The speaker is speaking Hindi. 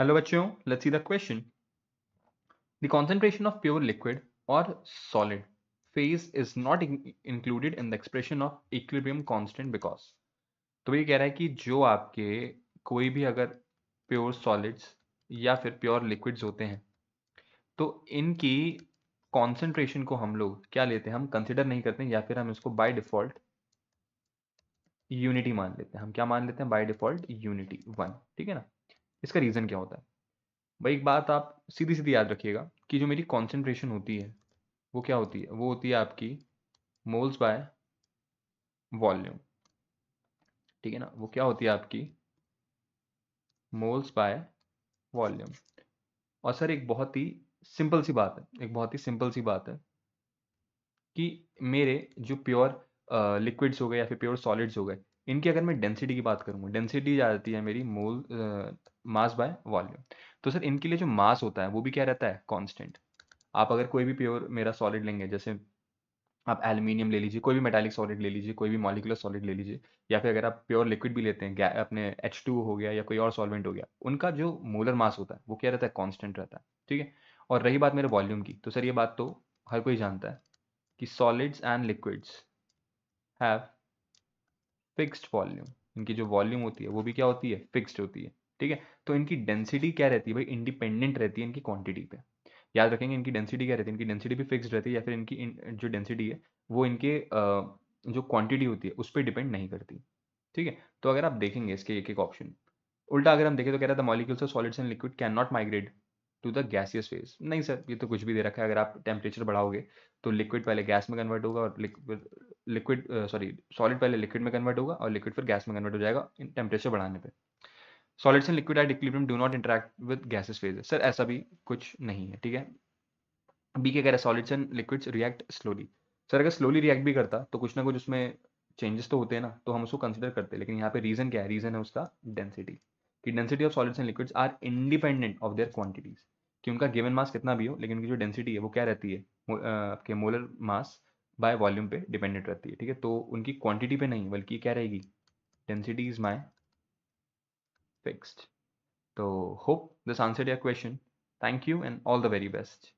हेलो बच्चों, let's see the question. The concentration of pure liquid or solid phase is not included in the expression of equilibrium constant because. तो ये कह रहा है कि जो आपके कोई भी अगर प्योर सॉलिड्स या फिर प्योर लिक्विड्स होते हैं तो इनकी कॉन्सेंट्रेशन को हम लोग क्या लेते हैं, हम कंसिडर नहीं करते हैं या फिर हम इसको बाय डिफॉल्ट यूनिटी मान लेते हैं. हम क्या मान लेते हैं? By default unity one. ठीक है ना. इसका रीजन क्या होता है भाई? एक बात आप सीधी सीधी याद रखिएगा कि जो मेरी कॉन्सेंट्रेशन होती है वो क्या होती है? वो होती है आपकी मोल्स बाय वॉल्यूम. ठीक है ना. वो क्या होती है आपकी? Moles by volume. और सर एक बहुत ही सिंपल सी बात है, एक बहुत ही सिंपल सी बात है कि मेरे जो प्योर लिक्विड्स हो गए या फिर प्योर सॉलिड्स हो गए, इनकी अगर मैं डेंसिटी की बात करूँगा, डेंसिटी आ जाती है मेरी मोल मास बाय वॉल्यूम. तो सर इनके लिए जो मास होता है वो भी क्या रहता है? कांस्टेंट. आप अगर कोई भी प्योर मेरा सॉलिड लेंगे, जैसे आप एल्यूमिनियम ले लीजिए, कोई भी मेटालिक सॉलिड ले लीजिए, कोई भी मॉलिक्यूलर सॉलिड ले लीजिए, या फिर अगर आप प्योर लिक्विड भी लेते हैं, अपने H2O हो गया या कोई और सॉल्वेंट हो गया, उनका जो मोलर मास होता है वो क्या रहता है? कांस्टेंट रहता है. ठीक है. और रही बात मेरे वॉल्यूम की, तो सर ये बात तो हर कोई जानता है कि solids and liquids have fixed volume. इनकी जो वॉल्यूम होती है वो भी क्या होती है? फिक्स्ड होती है. ठीक है. तो इनकी डेंसिटी क्या रहती है भाई? इंडिपेंडेंट रहती है इनकी क्वांटिटी पे. याद रखेंगे इनकी डेंसिटी क्या रहती है? इनकी डेंसिटी भी फिक्स्ड रहती है या फिर इनकी जो डेंसिटी है वो इनके जो क्वांटिटी होती है उस पर डिपेंड नहीं करती. ठीक है. तो अगर आप देखेंगे इसके एक एक ऑप्शन, उल्टा अगर हम देखें तो कह रहा था molecules of solids and liquid can not migrate to the gaseous phase. नहीं सर, ये तो कुछ भी दे रखा है. अगर आप टेम्परेचर बढ़ाओगे तो लिक्विड पहले गैस में कन्वर्ट होगा और लिक्विड सॉरी सॉलिड पहले लिक्विड में कन्वर्ट होगा और लिक्विड फिर गैस में कन्वर्ट हो जाएगा इन टेम्परेचर बढ़ाने पे. Solids and liquid at equilibrium do not interact with gases phases. Sir ऐसा भी कुछ नहीं है. ठीक है. बी क्या कह रहा है? Solids and liquids react slowly. Sir अगर स्लोली रिएक्ट भी करता तो कुछ ना कुछ उसमें चेंजेस तो होते हैं ना, तो हम उसको कंसिडर करते हैं. लेकिन यहाँ पे रीजन क्या है? रीजन है उसका डेंसिटी. कि density of solids and liquids are independent of their quantities. कि उनका गिवन मास कितना भी हो लेकिन उनकी जो डेंसिटी है वो क्या रहती है? आपके मोलर मास बाय वॉल्यूम पे डिपेंडेंट रहती है. ठीक है. तो उनकी क्वांटिटी पे नहीं बल्कि क्या रहेगी? Density is my fixed. तो hope this answered your question. Thank you and all the very best.